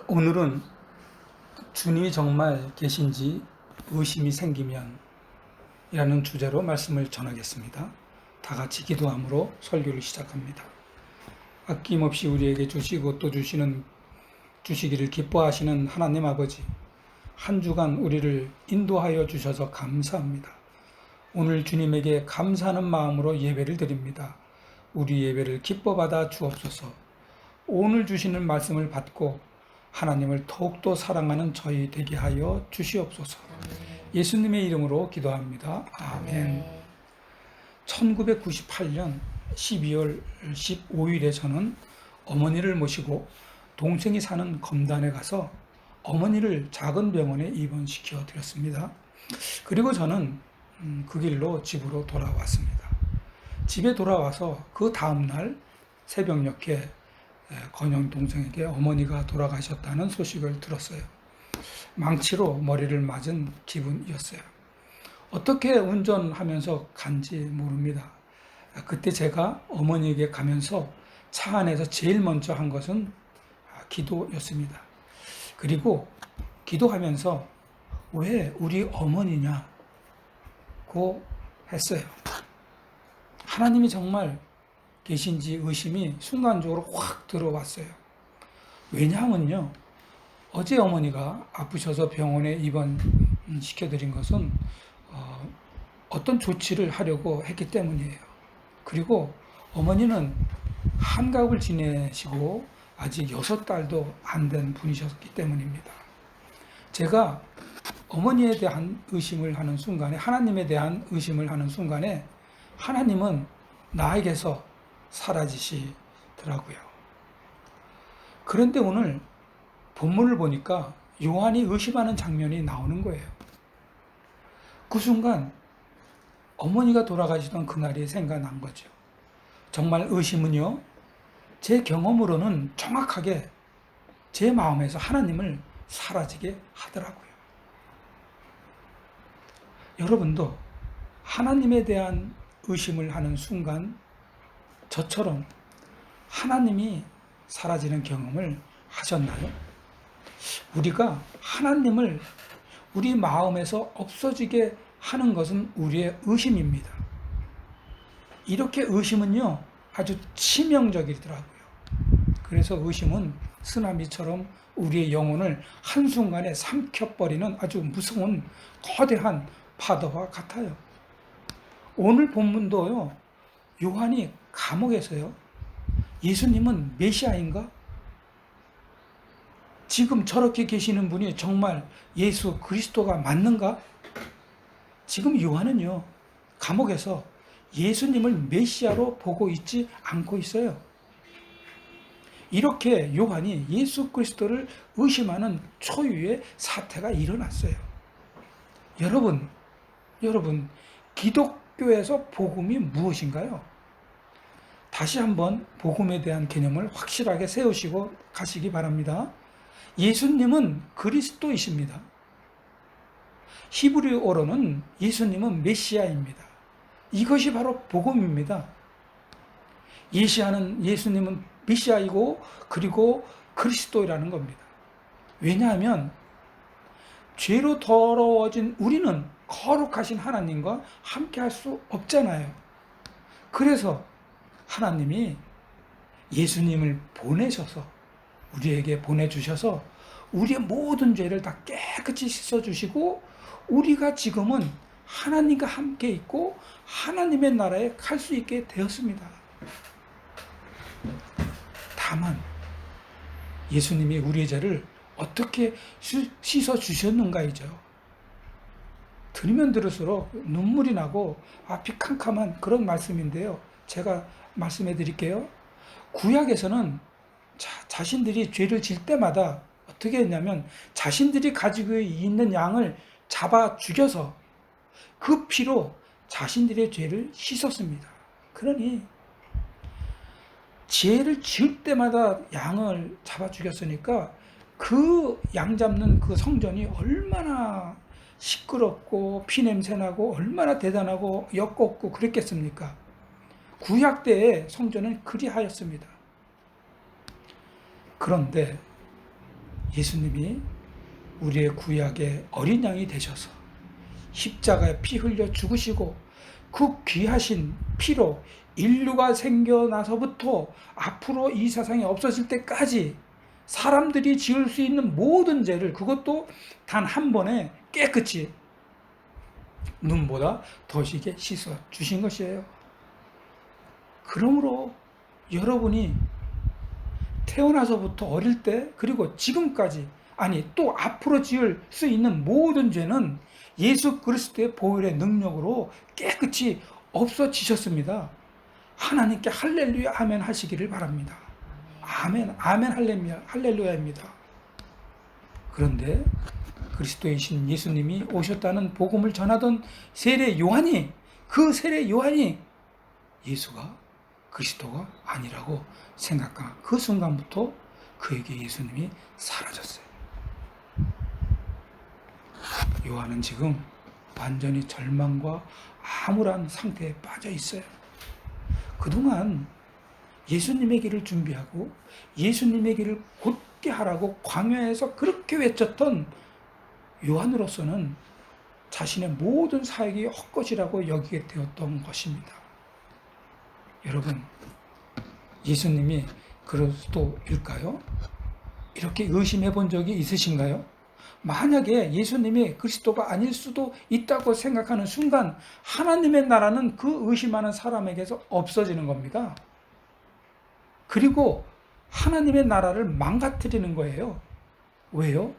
오늘은 주님이 정말 계신지 의심이 생기면 이라는 주제로 말씀을 전하겠습니다. 다 같이 기도함으로 설교를 시작합니다. 아낌없이 우리에게 주시고 또 주시기를 기뻐하시는 하나님 아버지, 한 주간 우리를 인도하여 주셔서 감사합니다. 오늘 주님에게 감사하는 마음으로 예배를 드립니다. 우리 예배를 기뻐 받아 주옵소서. 오늘 주시는 말씀을 받고 하나님을 더욱더 사랑하는 저희 되게 하여 주시옵소서. 예수님의 이름으로 기도합니다. 아멘. 1998년 12월 15일에 저는 어머니를 모시고 동생이 사는 검단에 가서 어머니를 작은 병원에 입원시켜 드렸습니다. 그리고 저는 그 길로 집으로 돌아왔습니다. 집에 돌아와서 그 다음날 새벽녘에 건영 동생에게 어머니가 돌아가셨다는 소식을 들었어요. 망치로 머리를 맞은 기분이었어요. 어떻게 운전하면서 간지 모릅니다. 그때 제가 어머니에게 가면서 차 안에서 제일 먼저 한 것은 기도였습니다. 그리고 기도하면서 왜 우리 어머니냐고 했어요. 하나님이 정말 계신지 의심이 순간적으로 확 들어왔어요. 왜냐하면요, 어제 어머니가 아프셔서 병원에 입원시켜드린 것은 어떤 조치를 하려고 했기 때문이에요. 그리고 어머니는 한갑을 지내시고 아직 6달도 안 된 분이셨기 때문입니다. 제가 어머니에 대한 의심을 하는 순간에, 하나님에 대한 의심을 하는 순간에 하나님은 나에게서 사라지시더라고요. 그런데 오늘 본문을 보니까 요한이 의심하는 장면이 나오는 거예요. 그 순간 어머니가 돌아가시던 그날이 생각난 거죠. 정말 의심은요, 제 경험으로는 정확하게 제 마음에서 하나님을 사라지게 하더라고요. 여러분도 하나님에 대한 의심을 하는 순간 저처럼 하나님이 사라지는 경험을 하셨나요? 우리가 하나님을 우리 마음에서 없어지게 하는 것은 우리의 의심입니다. 이렇게 의심은요, 아주 치명적이더라고요. 그래서 의심은 쓰나미처럼 우리의 영혼을 한순간에 삼켜버리는 아주 무서운 거대한 파도와 같아요. 오늘 본문도요, 요한이 감옥에서요, 예수님은 메시아인가? 지금 저렇게 계시는 분이 정말 예수 그리스도가 맞는가? 지금 요한은요, 감옥에서 예수님을 메시아로 보고 있지 않고 있어요. 이렇게 요한이 예수 그리스도를 의심하는 초유의 사태가 일어났어요. 여러분, 기독교에서 복음이 무엇인가요? 다시 한번 복음에 대한 개념을 확실하게 세우시고 가시기 바랍니다. 예수님은 그리스도이십니다. 히브리어로는 예수님은 메시아입니다. 이것이 바로 복음입니다. 예수님은 메시아이고 그리고 그리스도이라는 겁니다. 왜냐하면 죄로 더러워진 우리는 거룩하신 하나님과 함께 할 수 없잖아요. 그래서 하나님이 예수님을 보내셔서 우리에게 보내주셔서 우리의 모든 죄를 다 깨끗이 씻어주시고 우리가 지금은 하나님과 함께 있고 하나님의 나라에 갈 수 있게 되었습니다. 다만 예수님이 우리의 죄를 어떻게 씻어주셨는가이죠. 들으면 들을수록 눈물이 나고 앞이 캄캄한 그런 말씀인데요. 제가 말씀해 드릴게요. 구약에서는 자신들이 죄를 질 때마다 어떻게 했냐면 자신들이 가지고 있는 양을 잡아 죽여서 그 피로 자신들의 죄를 씻었습니다. 그러니 죄를 지을 때마다 양을 잡아 죽였으니까 그 양 잡는 그 성전이 얼마나 시끄럽고 피냄새나고 얼마나 대단하고 역겹고 그랬겠습니까? 구약 때의 성전은 그리하였습니다. 그런데 예수님이 우리의 구약의 어린 양이 되셔서 십자가에 피 흘려 죽으시고 그 귀하신 피로 인류가 생겨나서부터 앞으로 이 세상이 없어질 때까지 사람들이 지을 수 있는 모든 죄를, 그것도 단 한 번에 깨끗이 눈보다 더 시게 씻어 주신 것이에요. 그러므로 여러분이 태어나서부터 어릴 때 그리고 지금까지, 아니 또 앞으로 지을 수 있는 모든 죄는 예수 그리스도의 보혈의 능력으로 깨끗이 없어지셨습니다. 하나님께 할렐루야 아멘 하시기를 바랍니다. 아멘 아멘 할렐루야입니다. 그런데 그리스도이신 예수님이 오셨다는 복음을 전하던 세례 요한이, 그 세례 요한이 예수가 그리스도가 아니라고 생각한 그 순간부터 그에게 예수님이 사라졌어요. 요한은 지금 완전히 절망과 암울한 상태에 빠져 있어요. 그동안 예수님의 길을 준비하고 예수님의 길을 곧게 하라고 광야에서 그렇게 외쳤던 요한으로서는 자신의 모든 사역이 헛것이라고 여기게 되었던 것입니다. 여러분, 예수님이 그리스도일까요? 이렇게 의심해 본 적이 있으신가요? 만약에 예수님이 그리스도가 아닐 수도 있다고 생각하는 순간 하나님의 나라는 그 의심하는 사람에게서 없어지는 겁니다. 그리고 하나님의 나라를 망가뜨리는 거예요. 왜요?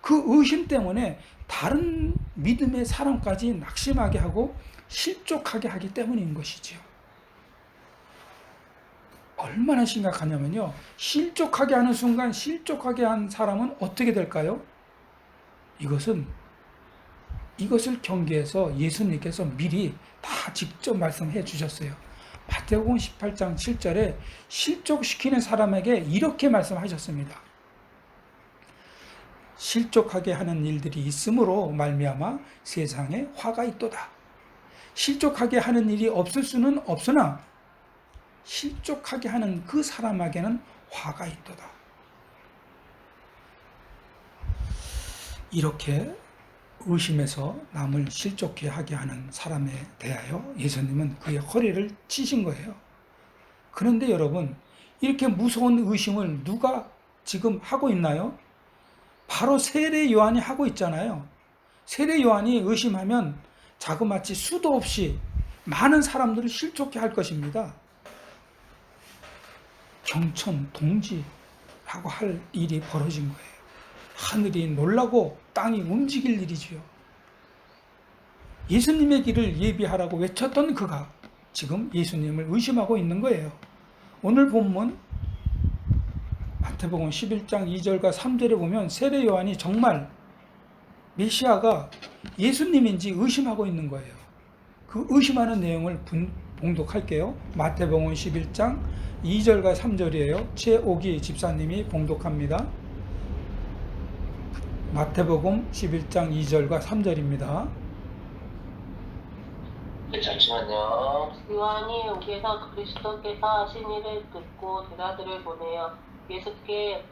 그 의심 때문에 다른 믿음의 사람까지 낙심하게 하고 실족하게 하기 때문인 것이지요. 얼마나 심각하냐면요, 실족하게 하는 순간 실족하게 한 사람은 어떻게 될까요? 이것을 경계해서 예수님께서 미리 다 직접 말씀해 주셨어요. 마태복음 18장 7절에 실족시키는 사람에게 이렇게 말씀하셨습니다. 실족하게 하는 일들이 있으므로 말미암아 세상에 화가 있도다. 실족하게 하는 일이 없을 수는 없으나 실족하게 하는 그 사람에게는 화가 있도다. 이렇게 의심해서 남을 실족해 하게 하는 사람에 대하여 예수님은 그의 허리를 치신 거예요. 그런데 여러분, 이렇게 무서운 의심을 누가 지금 하고 있나요? 바로 세례 요한이 하고 있잖아요. 세례 요한이 의심하면 자그마치 수도 없이 많은 사람들을 실족해 할 것입니다. 경천, 동지라고 할 일이 벌어진 거예요. 하늘이 놀라고 땅이 움직일 일이지요. 예수님의 길을 예비하라고 외쳤던 그가 지금 예수님을 의심하고 있는 거예요. 오늘 본문 마태복음 11장 2절과 3절에 보면 세례 요한이 정말 메시아가 예수님인지 의심하고 있는 거예요. 그 의심하는 내용을 봉독할게요. 마태복음 11장 2절과 3절이에요. 최오기 집사님이 봉독합니다. 마태복음 11장 2절과 3절입니다. 잠시만요. 요한이 옥에서 그리스도께서 하신 일을 듣고 제자들을 보내어 예수께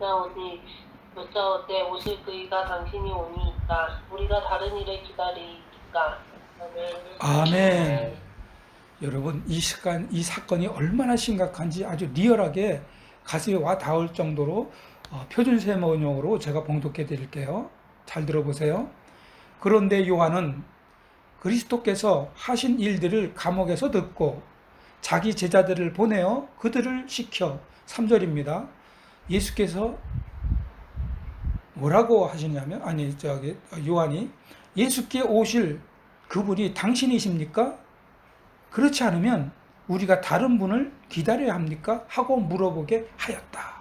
여짜오되 오실 그이가 당신이 오니이까 우리가 다른 일을 기다리니까. 아멘. 여러분, 이 사건이 얼마나 심각한지 아주 리얼하게 가슴에 와 닿을 정도로 표준 세번역으로 제가 봉독해 드릴게요. 잘 들어보세요. 그런데 요한은 그리스도께서 하신 일들을 감옥에서 듣고 자기 제자들을 보내어 그들을 시켜, 3절입니다. 예수께서 뭐라고 하시냐면, 요한이 예수께 오실 그분이 당신이십니까? 그렇지 않으면 우리가 다른 분을 기다려야 합니까? 하고 물어보게 하였다.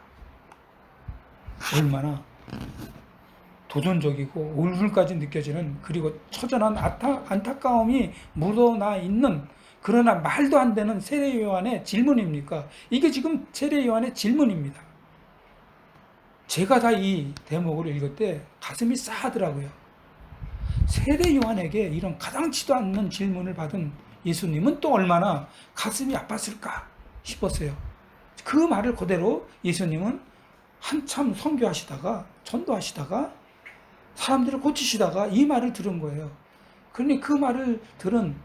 얼마나 도전적이고 울분까지 느껴지는, 그리고 처절한 안타까움이 묻어나 있는, 그러나 말도 안 되는 세례 요한의 질문입니까? 이게 지금 세례 요한의 질문입니다. 제가 다 이 대목을 읽을 때 가슴이 싸하더라고요. 세례 요한에게 이런 가당치도 않는 질문을 받은 예수님은 또 얼마나 가슴이 아팠을까 싶었어요. 그 말을 그대로 예수님은 한참 선교하시다가 전도하시다가 사람들을 고치시다가 이 말을 들은 거예요. 그러니 그 말을 들은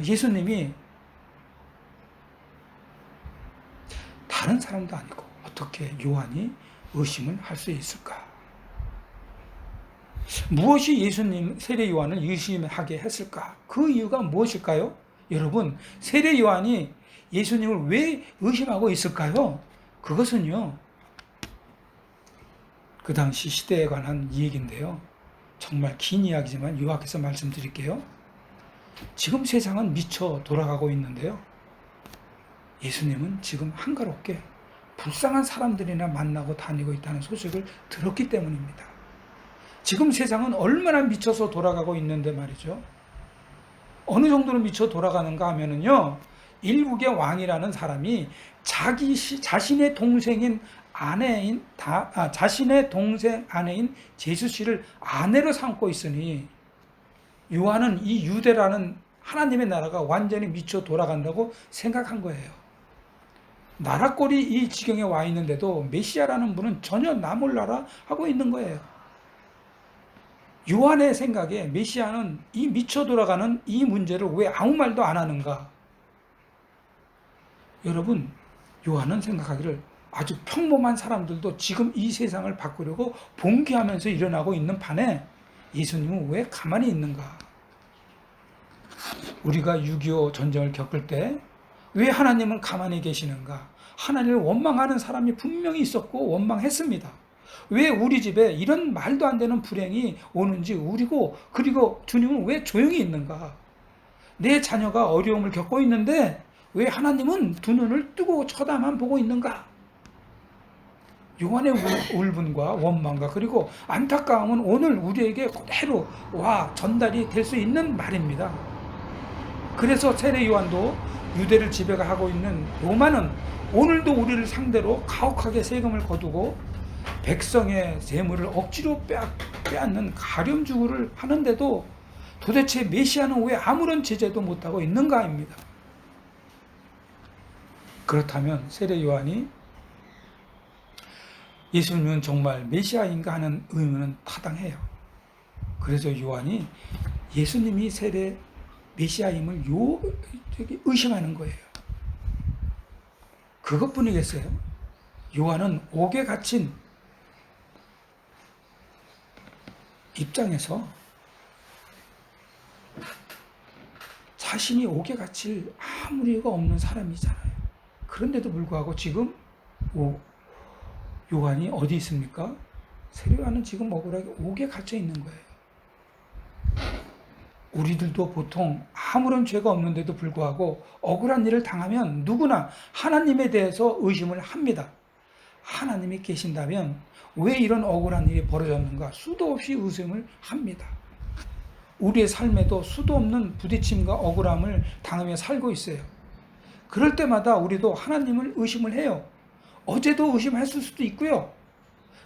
예수님이 다른 사람도 아니고 어떻게 요한이 의심을 할 수 있을까? 무엇이 예수님 세례 요한을 의심하게 했을까? 그 이유가 무엇일까요? 여러분, 세례 요한이 예수님을 왜 의심하고 있을까요? 그것은요, 그 당시 시대에 관한 이야기인데요. 정말 긴 이야기지만 요약해서 말씀드릴게요. 지금 세상은 미쳐 돌아가고 있는데요. 예수님은 지금 한가롭게 불쌍한 사람들이나 만나고 다니고 있다는 소식을 들었기 때문입니다. 지금 세상은 얼마나 미쳐서 돌아가고 있는데 말이죠. 어느 정도로 미쳐 돌아가는가 하면은요, 일국의 왕이라는 사람이 자신의 동생 아내인 제수 씨를 아내로 삼고 있으니 요한은 이 유대라는 하나님의 나라가 완전히 미쳐 돌아간다고 생각한 거예요. 나라꼴이 이 지경에 와 있는데도 메시아라는 분은 전혀 나 몰라라 하고 있는 거예요. 요한의 생각에 메시아는 이 미쳐 돌아가는 이 문제를 왜 아무 말도 안 하는가? 여러분, 요한은 생각하기를 아주 평범한 사람들도 지금 이 세상을 바꾸려고 봉기하면서 일어나고 있는 판에 예수님은 왜 가만히 있는가? 우리가 6.25 전쟁을 겪을 때 왜 하나님은 가만히 계시는가? 하나님을 원망하는 사람이 분명히 있었고 원망했습니다. 왜 우리 집에 이런 말도 안 되는 불행이 오는지 그리고 주님은 왜 조용히 있는가? 내 자녀가 어려움을 겪고 있는데 왜 하나님은 두 눈을 뜨고 쳐다만 보고 있는가? 요한의 울분과 원망과 그리고 안타까움은 오늘 우리에게 그대로 전달이 될 수 있는 말입니다. 그래서 세례 요한도 유대를 지배하고 있는 로마는 오늘도 우리를 상대로 가혹하게 세금을 거두고 백성의 재물을 억지로 빼앗는 가렴주구를 하는데도 도대체 메시아는 왜 아무런 제재도 못하고 있는가입니다. 그렇다면 세례 요한이 예수님은 정말 메시아인가 하는 의문은 타당해요. 그래서 요한이 예수님이 메시아임을 의심하는 거예요. 그것뿐이겠어요? 요한은 옥에 갇힌 입장에서 자신이 옥에 갇힐 아무 이유가 없는 사람이잖아요. 그런데도 불구하고 지금 요한이 어디 있습니까? 세례 요한은 지금 억울하게 옥에 갇혀 있는 거예요. 우리들도 보통 아무런 죄가 없는데도 불구하고 억울한 일을 당하면 누구나 하나님에 대해서 의심을 합니다. 하나님이 계신다면 왜 이런 억울한 일이 벌어졌는가 수도 없이 의심을 합니다. 우리의 삶에도 수도 없는 부딪힘과 억울함을 당하며 살고 있어요. 그럴 때마다 우리도 하나님을 의심을 해요. 어제도 의심했을 수도 있고요.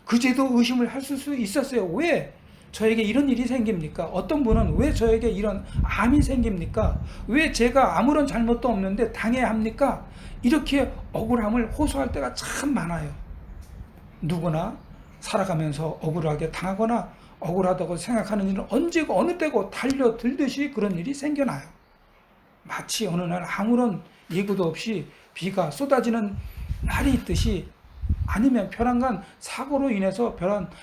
그제도 의심을 했을 수 있었어요. 왜 저에게 이런 일이 생깁니까? 어떤 분은 왜 저에게 이런 암이 생깁니까? 왜 제가 아무런 잘못도 없는데 당해야 합니까? 이렇게 억울함을 호소할 때가 참 많아요. 누구나 살아가면서 억울하게 당하거나 억울하다고 생각하는 일은 언제고 어느 때고 달려들듯이 그런 일이 생겨나요. 마치 어느 날 아무런 예고도 없이 비가 쏟아지는 날이 있듯이 아니면 벼랑간 사고로 인해서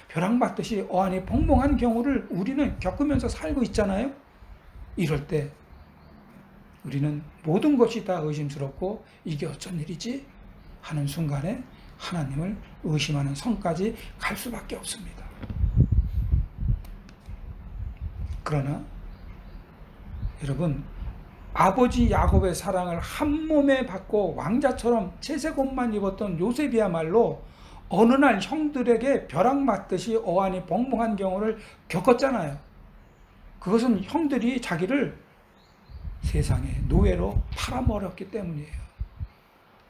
벼랑맞듯이 어안이 벙벙한 경우를 우리는 겪으면서 살고 있잖아요. 이럴 때 우리는 모든 것이 다 의심스럽고 이게 어쩐 일이지? 하는 순간에 하나님을 의심하는 선까지 갈 수밖에 없습니다. 그러나 여러분, 아버지 야곱의 사랑을 한 몸에 받고 왕자처럼 채색 옷만 입었던 요셉이야말로 어느 날 형들에게 벼락 맞듯이 어안이 벙벙한 경우를 겪었잖아요. 그것은 형들이 자기를 세상의 노예로 팔아먹었기 때문이에요.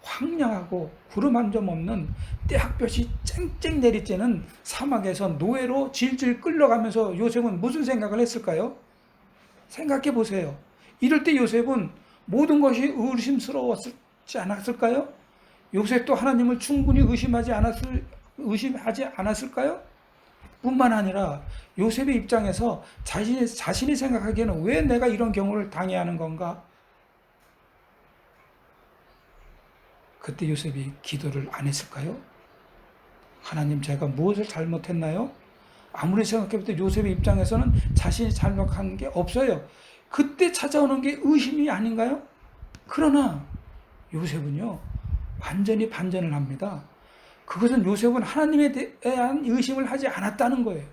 황량하고 구름 한 점 없는 떼학볕이 쨍쨍 내리쬐는 사막에서 노예로 질질 끌려가면서 요셉은 무슨 생각을 했을까요? 생각해 보세요. 이럴 때 요셉은 모든 것이 의심스러웠지 않았을까요? 요셉도 하나님을 충분히 의심하지 의심하지 않았을까요? 뿐만 아니라 요셉의 입장에서 자신이 생각하기에는 왜 내가 이런 경우를 당해야 하는 건가? 그때 요셉이 기도를 안 했을까요? 하나님, 제가 무엇을 잘못했나요? 아무리 생각해도 요셉의 입장에서는 자신이 잘못한 게 없어요. 그때 찾아오는 게 의심이 아닌가요? 그러나 요셉은요, 완전히 반전을 합니다. 그것은 요셉은 하나님에 대한 의심을 하지 않았다는 거예요.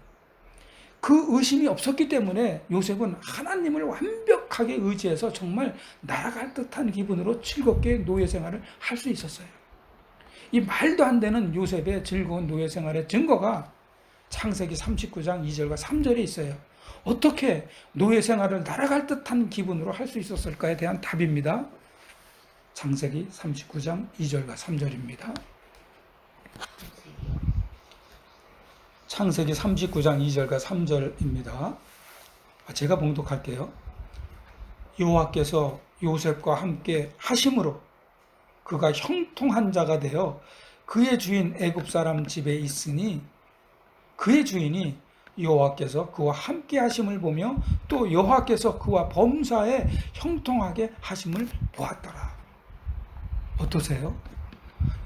그 의심이 없었기 때문에 요셉은 하나님을 완벽하게 의지해서 정말 날아갈 듯한 기분으로 즐겁게 노예 생활을 할 수 있었어요. 이 말도 안 되는 요셉의 즐거운 노예 생활의 증거가 창세기 39장 2절과 3절에 있어요. 어떻게 노예 생활을 날아갈 듯한 기분으로 할 수 있었을까에 대한 답입니다. 창세기 39장 2절과 3절입니다. 창세기 39장 2절과 3절입니다. 제가 봉독할게요. 여호와께서 요셉과 함께 하심으로 그가 형통한 자가 되어 그의 주인 애굽 사람 집에 있으니 그의 주인이 여호와께서 그와 함께 하심을 보며 또 여호와께서 그와 범사에 형통하게 하심을 보았더라. 어떠세요?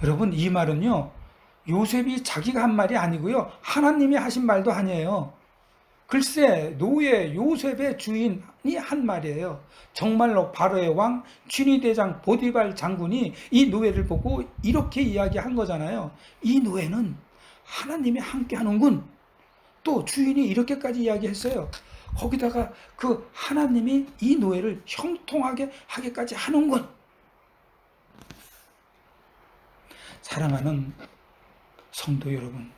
여러분, 이 말은요, 요셉이 자기가 한 말이 아니고요, 하나님이 하신 말도 아니에요. 글쎄, 노예 요셉의 주인이 한 말이에요. 정말로 바로의 왕 쥐니대장 보디발 장군이 이 노예를 보고 이렇게 이야기한 거잖아요. 이 노예는 하나님이 함께 하는군. 또 주인이 이렇게까지 이야기했어요. 거기다가 그 하나님이 이 노예를 형통하게 하게까지 하는군. 사랑하는 성도 여러분,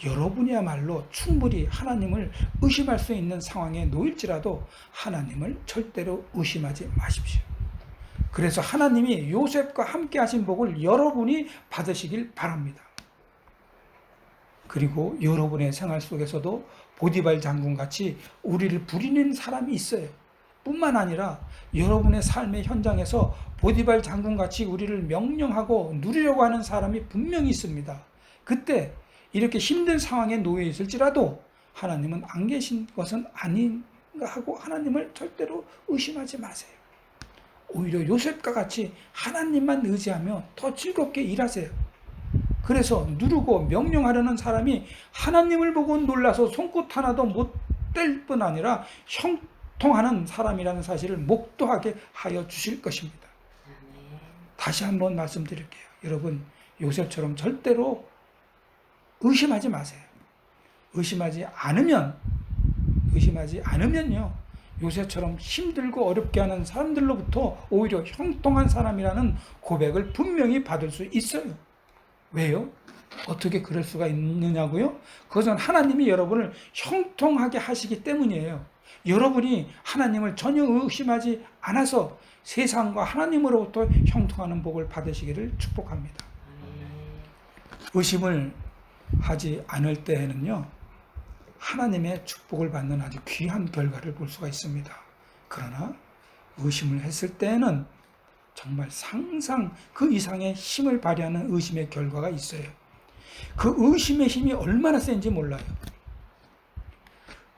여러분이야말로 충분히 하나님을 의심할 수 있는 상황에 놓일지라도 하나님을 절대로 의심하지 마십시오. 그래서 하나님이 요셉과 함께 하신 복을 여러분이 받으시길 바랍니다. 그리고 여러분의 생활 속에서도 보디발 장군같이 우리를 부리는 사람이 있어요. 뿐만 아니라 여러분의 삶의 현장에서 보디발 장군같이 우리를 명령하고 누리려고 하는 사람이 분명히 있습니다. 그때 이렇게 힘든 상황에 놓여 있을지라도 하나님은 안 계신 것은 아닌가 하고 하나님을 절대로 의심하지 마세요. 오히려 요셉과 같이 하나님만 의지하며 더 즐겁게 일하세요. 그래서 누르고 명령하려는 사람이 하나님을 보고 놀라서 손끝 하나도 못 뗄 뿐 아니라 형통하는 사람이라는 사실을 목도하게 하여 주실 것입니다. 다시 한번 말씀드릴게요. 여러분, 요셉처럼 절대로 의심하지 마세요. 의심하지 않으면요, 요새처럼 힘들고 어렵게 하는 사람들로부터 오히려 형통한 사람이라는 고백을 분명히 받을 수 있어요. 왜요? 어떻게 그럴 수가 있느냐고요? 그것은 하나님이 여러분을 형통하게 하시기 때문이에요. 여러분이 하나님을 전혀 의심하지 않아서 세상과 하나님으로부터 형통하는 복을 받으시기를 축복합니다. 의심을 하지 않을 때에는요, 하나님의 축복을 받는 아주 귀한 결과를 볼 수가 있습니다. 그러나 의심을 했을 때에는 정말 상상 그 이상의 힘을 발휘하는 의심의 결과가 있어요. 그 의심의 힘이 얼마나 센지 몰라요.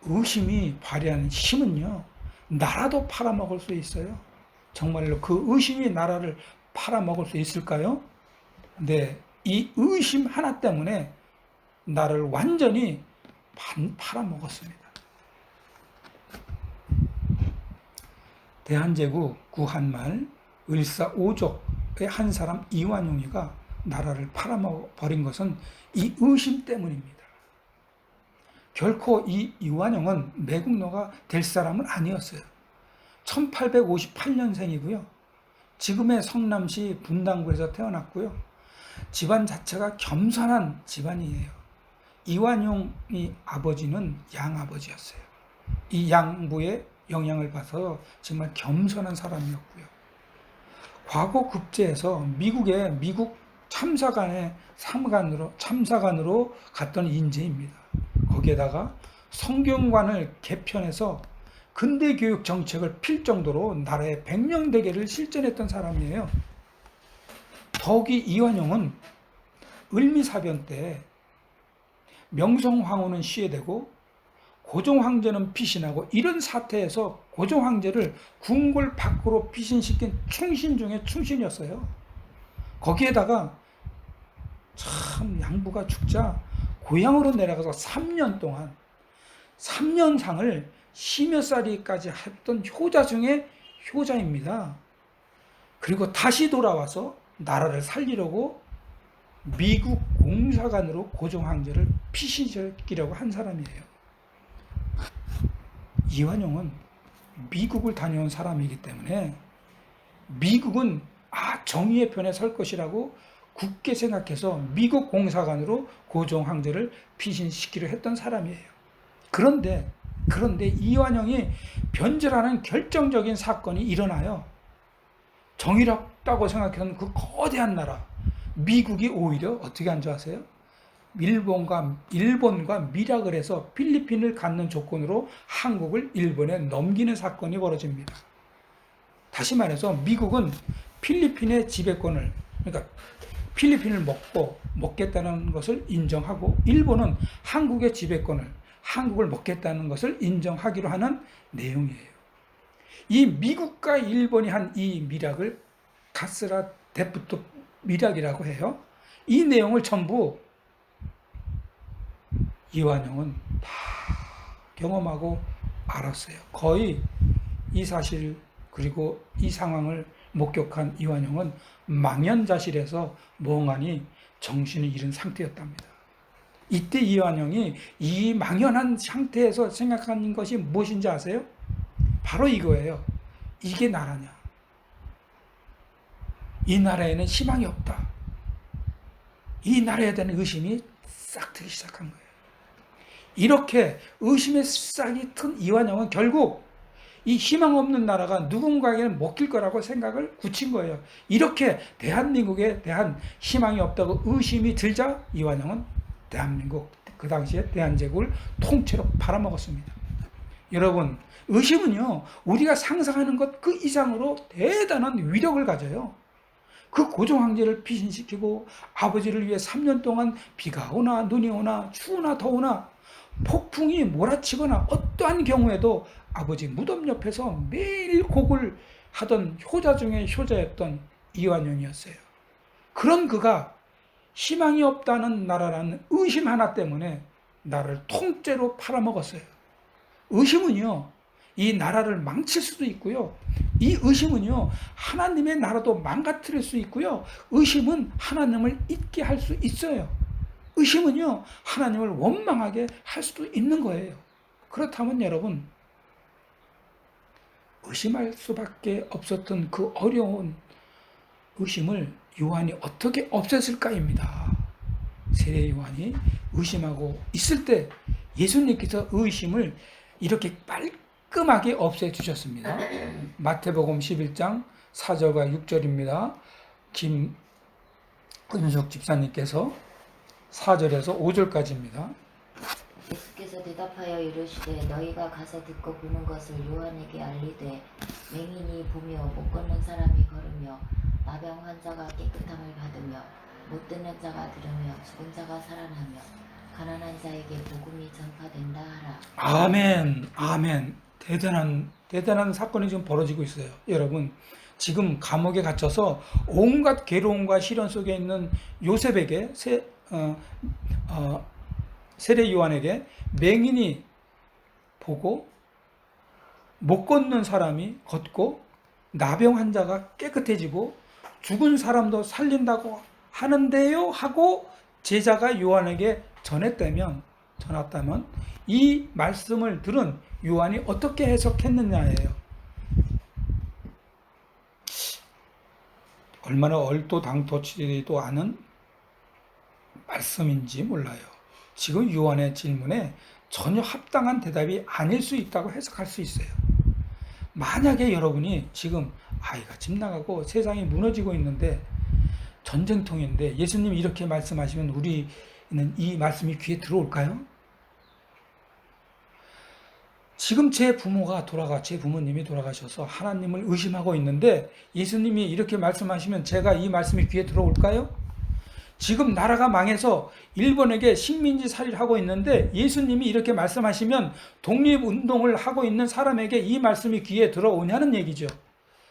의심이 발휘하는 힘은요, 나라도 팔아먹을 수 있어요. 정말로 그 의심이 나라를 팔아먹을 수 있을까요? 네, 이 의심 하나 때문에 나를 완전히 팔아먹었습니다. 대한제국 구한말 을사오족의 한 사람 이완용이가 나라를 팔아먹어버린 것은 이 의심 때문입니다. 결코 이 이완용은 매국노가 될 사람은 아니었어요. 1858년생이고요. 지금의 성남시 분당구에서 태어났고요. 집안 자체가 겸손한 집안이에요. 이완용이 아버지는 양아버지였어요. 이 양부의 영향을 받아서 정말 겸손한 사람이었고요. 과거 급제에서 미국 참사관의 참사관으로 갔던 인재입니다. 거기에다가 성균관을 개편해서 근대교육 정책을 필 정도로 나라의 백년대계를 실천했던 사람이에요. 더욱이 이완용은 을미사변 때 명성황후는 시해되고 고종황제는 피신하고, 이런 사태에서 고종황제를 궁궐 밖으로 피신시킨 충신 중에 충신이었어요. 거기에다가 참 양부가 죽자 고향으로 내려가서 3년 동안 3년상을 시며살이까지 했던 효자 중에 효자입니다. 그리고 다시 돌아와서 나라를 살리려고 미국 공사관으로 고종황제를 피신시키려고 한 사람이에요. 이완용은 미국을 다녀온 사람이기 때문에 미국은 정의의 편에 설 것이라고 굳게 생각해서 미국 공사관으로 고종황제를 피신시키려 했던 사람이에요. 그런데 이완용이 변절하는 결정적인 사건이 일어나요. 정의롭다고 생각했던 그 거대한 나라 미국이 오히려 어떻게 한 줄 아세요? 일본과 밀약을 해서 필리핀을 갖는 조건으로 한국을 일본에 넘기는 사건이 벌어집니다. 다시 말해서 미국은 필리핀의 지배권을, 그러니까 필리핀을 먹겠다는 것을 인정하고, 일본은 한국의 지배권을, 한국을 먹겠다는 것을 인정하기로 하는 내용이에요. 이 미국과 일본이 한 이 밀약을 가스라 데프트 밀약이라고 해요. 이 내용을 전부 이완용은 다 경험하고 알았어요. 거의 이 사실 그리고 이 상황을 목격한 이완용은 망연자실해서 멍하니 정신을 잃은 상태였답니다. 이때 이완용이 이 망연한 상태에서 생각하는 것이 무엇인지 아세요? 바로 이거예요. 이게 나라냐? 이 나라에는 희망이 없다. 이 나라에 대한 의심이 싹 트기 시작한 거예요. 이렇게 의심의 싹이 튼 이완용은 결국 이 희망 없는 나라가 누군가에게는 먹힐 거라고 생각을 굳힌 거예요. 이렇게 대한민국에 대한 희망이 없다고 의심이 들자 이완용은 대한민국, 그 당시에 대한제국을 통째로 팔아먹었습니다. 여러분, 의심은요, 우리가 상상하는 것 그 이상으로 대단한 위력을 가져요. 그 고종황제를 피신시키고 아버지를 위해 3년 동안 비가 오나 눈이 오나 추우나 더우나 폭풍이 몰아치거나 어떠한 경우에도 아버지 무덤 옆에서 매일 곡을 하던 효자 중에 효자였던 이완용이었어요. 그런 그가 희망이 없다는 나라라는 의심 하나 때문에 나라를 통째로 팔아먹었어요. 의심은요, 이 나라를 망칠 수도 있고요. 이 의심은요, 하나님의 나라도 망가뜨릴 수 있고요. 의심은 하나님을 잊게 할 수 있어요. 의심은요, 하나님을 원망하게 할 수도 있는 거예요. 그렇다면 여러분, 의심할 수밖에 없었던 그 어려운 의심을 요한이 어떻게 없앴을까입니다. 세례 요한이 의심하고 있을 때 예수님께서 의심을 이렇게 깔끔하게 없애주셨습니다. 마태복음 11장 4절과 6절입니다. 김은숙 집사님께서 4절에서 5절까지입니다. 예수께서 대답하여 이르시되 너희가 가서 듣고 보는 것을 요한에게 알리되 맹인이 보며 못 걷는 사람이 걸으며 나병 환자가 깨끗함을 받으며 못 듣는 자가 들으며 죽은 자가 살아나며 가난한 자에게 복음이 전파된다 하라. 아멘, 아멘. 대단한 사건이 지금 벌어지고 있어요. 여러분, 지금 감옥에 갇혀서 온갖 괴로움과 시련 속에 있는 요셉에게 세례 요한에게 맹인이 보고 못 걷는 사람이 걷고 나병 환자가 깨끗해지고 죽은 사람도 살린다고 하는데요 하고 제자가 요한에게 전했다면 이 말씀을 들은 요한이 어떻게 해석했느냐예요. 얼마나 얼토당토치지도 않은 말씀인지 몰라요. 지금 요한의 질문에 전혀 합당한 대답이 아닐 수 있다고 해석할 수 있어요. 만약에 여러분이 지금 아이가 집 나가고 세상이 무너지고 있는데 전쟁통인데 예수님이 이렇게 말씀하시면 우리는 이 말씀이 귀에 들어올까요? 지금 제 부모님이 돌아가셔서 하나님을 의심하고 있는데 예수님이 이렇게 말씀하시면 제가 이 말씀이 귀에 들어올까요? 지금 나라가 망해서 일본에게 식민지 살이를 하고 있는데 예수님이 이렇게 말씀하시면 독립운동을 하고 있는 사람에게 이 말씀이 귀에 들어오냐는 얘기죠.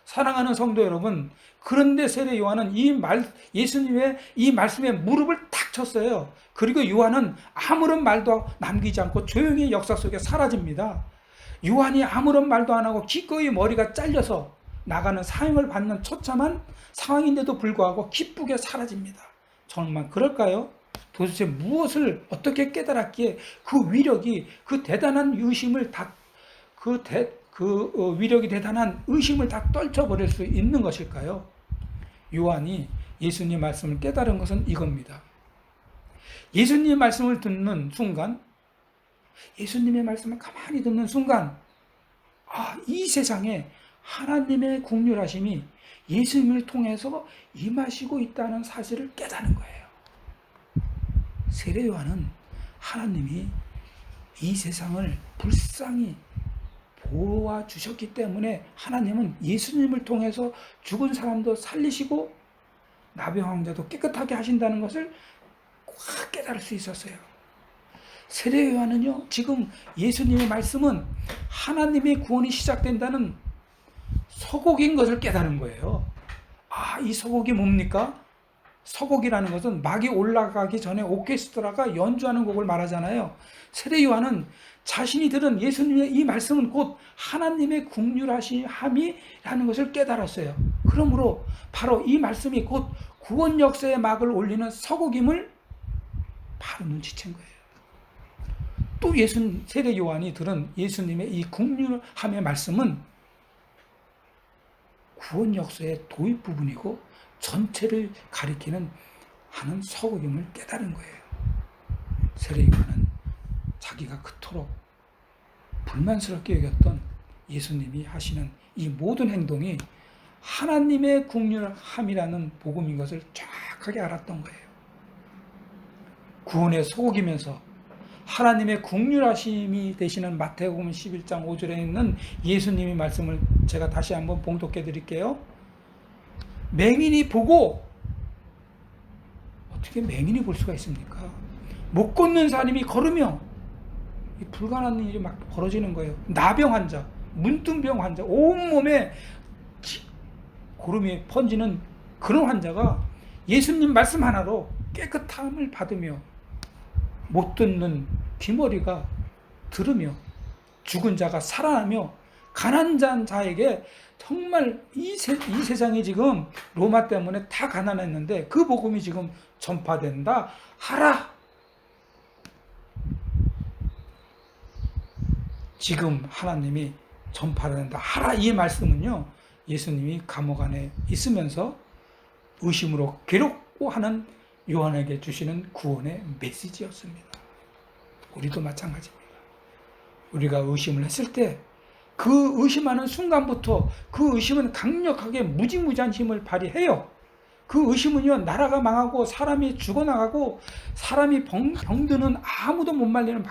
사랑하는 성도 여러분, 그런데 세례 요한은 예수님의 이 말씀에 무릎을 탁 쳤어요. 그리고 요한은 아무런 말도 남기지 않고 조용히 역사 속에 사라집니다. 요한이 아무런 말도 안 하고 기꺼이 머리가 잘려서 나가는 사형을 받는 처참한 상황인데도 불구하고 기쁘게 사라집니다. 정말 그럴까요? 도대체 무엇을 어떻게 깨달았기에 그 위력이 그 대단한 의심을 다 위력이 대단한 의심을 다 떨쳐버릴 수 있는 것일까요? 요한이 예수님 말씀을 깨달은 것은 이겁니다. 예수님 말씀을 듣는 순간, 예수님의 말씀을 가만히 듣는 순간, 이 세상에 하나님의 긍휼하심이 예수님을 통해서 임하시고 있다는 사실을 깨닫는 거예요. 세례 요한은 하나님이 이 세상을 불쌍히 보호해 주셨기 때문에 하나님은 예수님을 통해서 죽은 사람도 살리시고 나병 환자도 깨끗하게 하신다는 것을 꽉 깨달을 수 있었어요. 세례 요한은요, 지금 예수님의 말씀은 하나님의 구원이 시작된다는 서곡인 것을 깨달은 거예요. 이 서곡이 뭡니까? 서곡이라는 것은 막이 올라가기 전에 오케스트라가 연주하는 곡을 말하잖아요. 세례 요한은 자신이 들은 예수님의 이 말씀은 곧 하나님의 긍휼하심이라는 것을 깨달았어요. 그러므로 바로 이 말씀이 곧 구원 역사의 막을 올리는 서곡임을 바로 눈치챈 거예요. 또 세례 요한이 들은 예수님의 이 긍휼함의 말씀은 구원 역사의 도입 부분이고 전체를 가리키는 하는 서곡임을 깨달은 거예요. 세례 요한은 자기가 그토록 불만스럽게 여겼던 예수님이 하시는 이 모든 행동이 하나님의 긍휼함이라는 복음인 것을 정확하게 알았던 거예요. 구원의 서곡이면서 하나님의 긍휼하심이 되시는 마태복음 11장 5절에 있는 예수님의 말씀을 제가 다시 한번 봉독해 드릴게요. 맹인이 보고, 어떻게 맹인이 볼 수가 있습니까? 못 걷는 사람이 걸으며 불가능한 일이 막 벌어지는 거예요. 나병 환자, 문둥병 환자, 온몸에 고름이 번지는 그런 환자가 예수님 말씀 하나로 깨끗함을 받으며 못 듣는 귀머리가 들으며 죽은 자가 살아나며 가난한 자에게 정말 이 세상이 지금 로마 때문에 다 가난했는데 그 복음이 지금 전파된다 하라. 지금 하나님이 전파된다 하라. 이 말씀은요, 예수님이 감옥 안에 있으면서 의심으로 괴롭고하는 요한에게 주시는 구원의 메시지였습니다. 우리도 마찬가지입니다. 우리가 의심을 했을 때 그 의심하는 순간부터 그 의심은 강력하게 무지무지한 힘을 발휘해요. 그 의심은요, 나라가 망하고 사람이 죽어나가고 사람이 병드는 아무도 못 말리는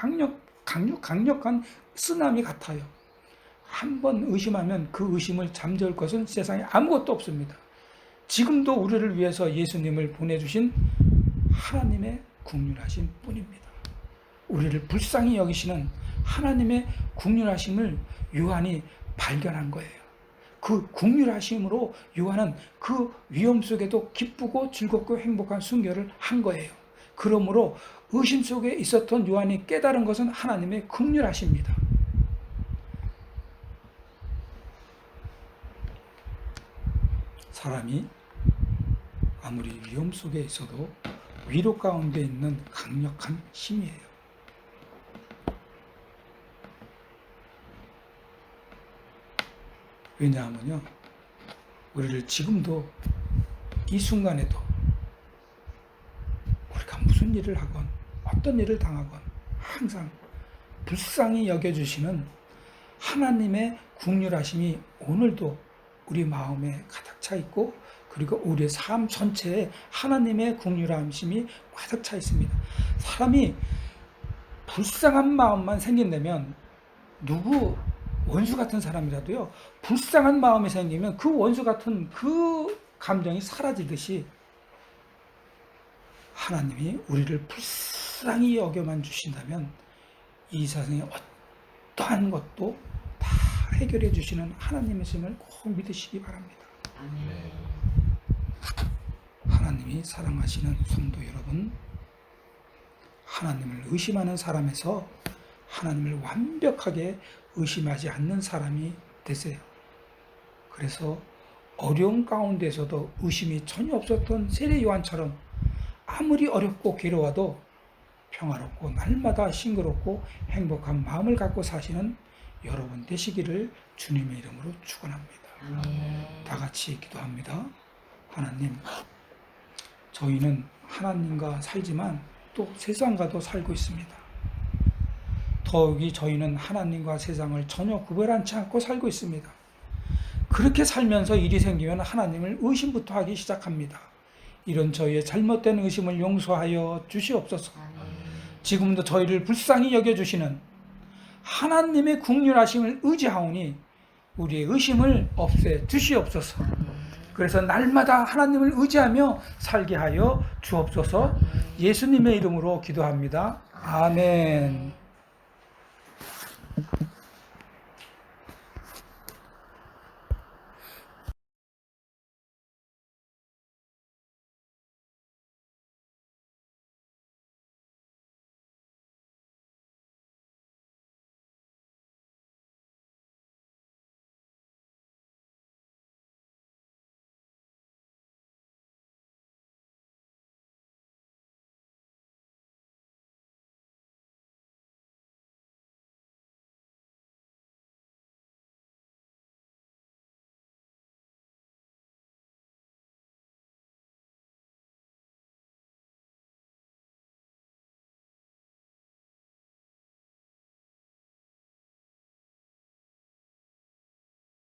강력한 쓰나미 같아요. 한번 의심하면 그 의심을 잠재울 것은 세상에 아무것도 없습니다. 지금도 우리를 위해서 예수님을 보내주신 하나님의 긍휼하심 뿐입니다. 우리를 불쌍히 여기시는 하나님의 긍휼하심을 요한이 발견한 거예요. 그 긍휼하심으로 요한은 그 위험 속에도 기쁘고 즐겁고 행복한 순교를 한 거예요. 그러므로 의심 속에 있었던 요한이 깨달은 것은 하나님의 긍휼하심입니다. 사람이 아무리 위험 속에 있어도 위로 가운데 있는 강력한 힘이에요. 왜냐하면요, 우리를 지금도 이 순간에도 우리가 무슨 일을 하건 어떤 일을 당하건 항상 불쌍히 여겨주시는 하나님의 긍휼하심이 오늘도 우리 마음에 가득 차 있고, 그리고 우리의 삶 전체에 하나님의 긍휼하심이 가득 차 있습니다. 사람이 불쌍한 마음만 생긴다면, 누구 원수 같은 사람이라도요, 불쌍한 마음이 생기면 그 원수 같은 그 감정이 사라지듯이 하나님이 우리를 불쌍히 여겨만 주신다면 이 세상에 어떠한 것도 다 해결해 주시는 하나님이심을 꼭 믿으시기 바랍니다. 아멘. 하나님이 사랑하시는 성도 여러분, 하나님을 의심하는 사람에서 하나님을 완벽하게 의심하지 않는 사람이 되세요. 그래서 어려운 가운데서도 의심이 전혀 없었던 세례 요한처럼 아무리 어렵고 괴로워도 평화롭고 날마다 싱그럽고 행복한 마음을 갖고 사시는 여러분 되시기를 주님의 이름으로 축원합니다. 아멘. 다 같이 기도합니다. 하나님, 저희는 하나님과 살지만 또 세상과도 살고 있습니다. 더욱이 저희는 하나님과 세상을 전혀 구별하지 않고 살고 있습니다. 그렇게 살면서 일이 생기면 하나님을 의심부터 하기 시작합니다. 이런 저희의 잘못된 의심을 용서하여 주시옵소서. 아멘. 지금도 저희를 불쌍히 여겨주시는 하나님의 긍휼하심을 의지하오니 우리의 의심을 없애 주시옵소서. 그래서 날마다 하나님을 의지하며 살게 하여 주옵소서. 예수님의 이름으로 기도합니다. 아멘.